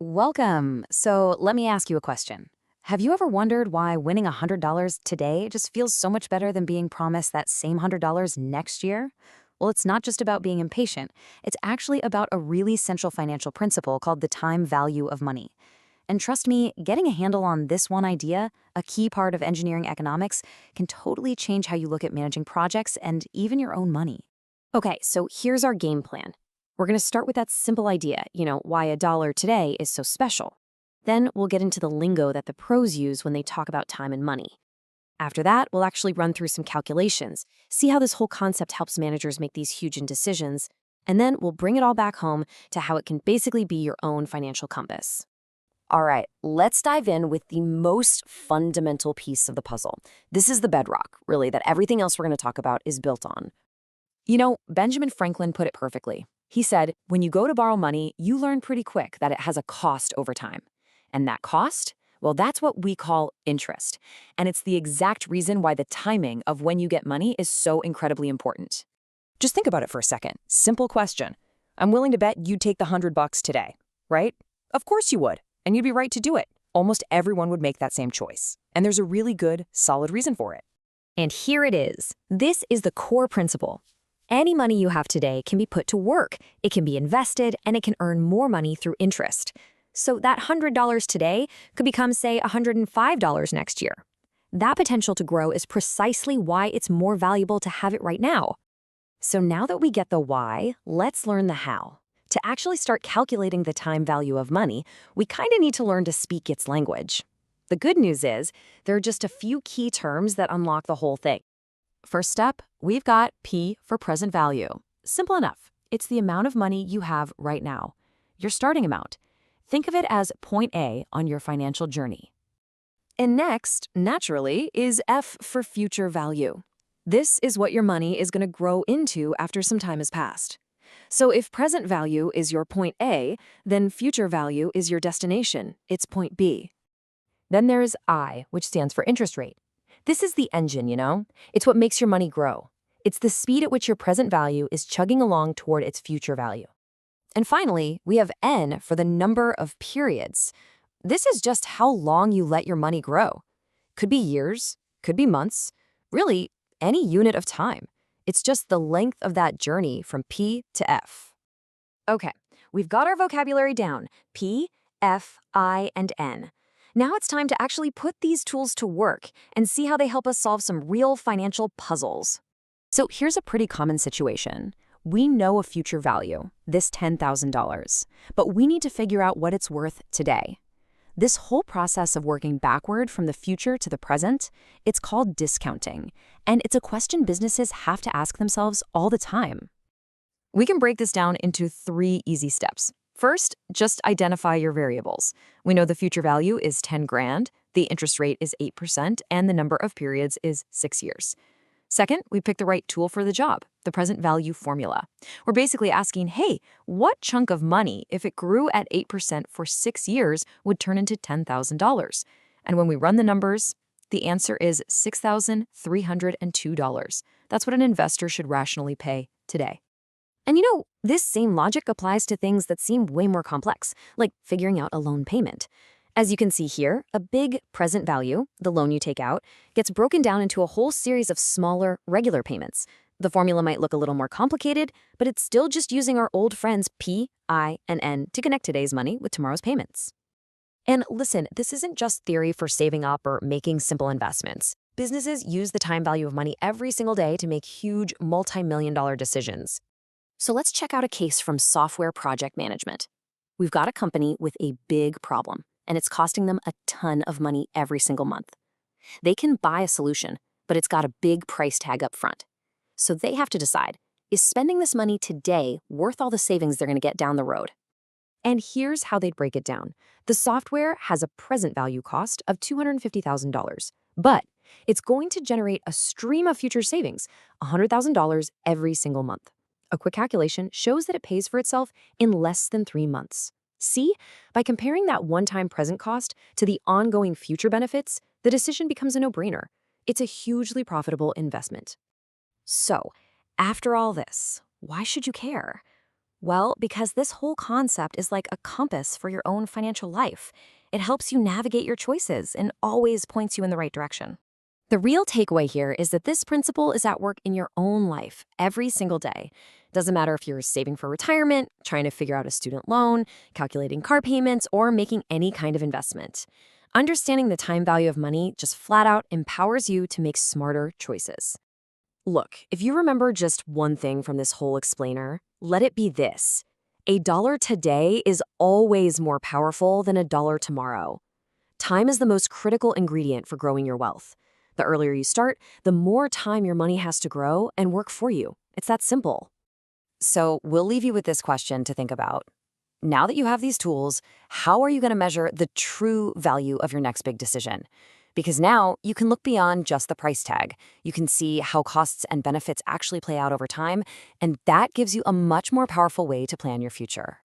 Welcome. So let me ask you a question. Have you ever wondered why winning $100 today just feels so much better than being promised that same $100 next year? Well, it's not just about being impatient. It's actually about a really central financial principle called the time value of money. And trust me, getting a handle on this one idea, a key part of engineering economics, can totally change how you look at managing projects and even your own money. Okay, so here's our game plan. We're going to start with that simple idea, why a dollar today is so special. Then we'll get into the lingo that the pros use when they talk about time and money. After that, we'll actually run through some calculations, see how this whole concept helps managers make these huge decisions, and then we'll bring it all back home to how it can basically be your own financial compass. All right, let's dive in with the most fundamental piece of the puzzle. This is the bedrock, really, that everything else we're going to talk about is built on. Benjamin Franklin put it perfectly. He said, when you go to borrow money, you learn pretty quick that it has a cost over time. And that cost? Well, that's what we call interest. And it's the exact reason why the timing of when you get money is so incredibly important. Just think about it for a second. Simple question. I'm willing to bet you'd take the $100 today, right? Of course you would. And you'd be right to do it. Almost everyone would make that same choice. And there's a really good, solid reason for it. And here it is. This is the core principle. Any money you have today can be put to work, it can be invested, and it can earn more money through interest. So that $100 today could become, say, $105 next year. That potential to grow is precisely why it's more valuable to have it right now. So now that we get the why, let's learn the how. To actually start calculating the time value of money, we kind of need to learn to speak its language. The good news is, there are just a few key terms that unlock the whole thing. First step, we've got P for present value. Simple enough. It's the amount of money you have right now, your starting amount. Think of it as point A on your financial journey. And next, naturally, is F for future value. This is what your money is going to grow into after some time has passed. So if present value is your point A, then future value is your destination. It's point B. Then there's I, which stands for interest rate. This is the engine, It's what makes your money grow. It's the speed at which your present value is chugging along toward its future value. And finally, we have N for the number of periods. This is just how long you let your money grow. Could be years, could be months, really any unit of time. It's just the length of that journey from P to F. Okay, we've got our vocabulary down: P, F, I, and N. Now it's time to actually put these tools to work and see how they help us solve some real financial puzzles. So here's a pretty common situation. We know a future value, this $10,000, but we need to figure out what it's worth today. This whole process of working backward from the future to the present, it's called discounting, and it's a question businesses have to ask themselves all the time. We can break this down into 3 easy steps. First, just identify your variables. We know the future value is 10 grand, the interest rate is 8%, and the number of periods is 6 years. Second, we pick the right tool for the job, the present value formula. We're basically asking, hey, what chunk of money, if it grew at 8% for 6 years, would turn into $10,000? And when we run the numbers, the answer is $6,302. That's what an investor should rationally pay today. And this same logic applies to things that seem way more complex, like figuring out a loan payment. As you can see here, a big present value, the loan you take out, gets broken down into a whole series of smaller, regular payments. The formula might look a little more complicated, but it's still just using our old friends P, I, and N to connect today's money with tomorrow's payments. And listen, this isn't just theory for saving up or making simple investments. Businesses use the time value of money every single day to make huge, multi-million-dollar decisions. So let's check out a case from Software Project Management. We've got a company with a big problem, and it's costing them a ton of money every single month. They can buy a solution, but it's got a big price tag up front. So they have to decide, is spending this money today worth all the savings they're going to get down the road? And here's how they'd break it down. The software has a present value cost of $250,000, but it's going to generate a stream of future savings, $100,000 every single month. A quick calculation shows that it pays for itself in less than 3 months. See, by comparing that one-time present cost to the ongoing future benefits, the decision becomes a no-brainer. It's a hugely profitable investment. So, after all this, why should you care? Well, because this whole concept is like a compass for your own financial life. It helps you navigate your choices and always points you in the right direction. The real takeaway here is that this principle is at work in your own life every single day. Doesn't matter if you're saving for retirement, trying to figure out a student loan, calculating car payments, or making any kind of investment. Understanding the time value of money just flat out empowers you to make smarter choices. Look, if you remember just one thing from this whole explainer, let it be this. A dollar today is always more powerful than a dollar tomorrow. Time is the most critical ingredient for growing your wealth. The earlier you start, the more time your money has to grow and work for you. It's that simple. So we'll leave you with this question to think about. Now that you have these tools, how are you going to measure the true value of your next big decision? Because now you can look beyond just the price tag. You can see how costs and benefits actually play out over time, and that gives you a much more powerful way to plan your future.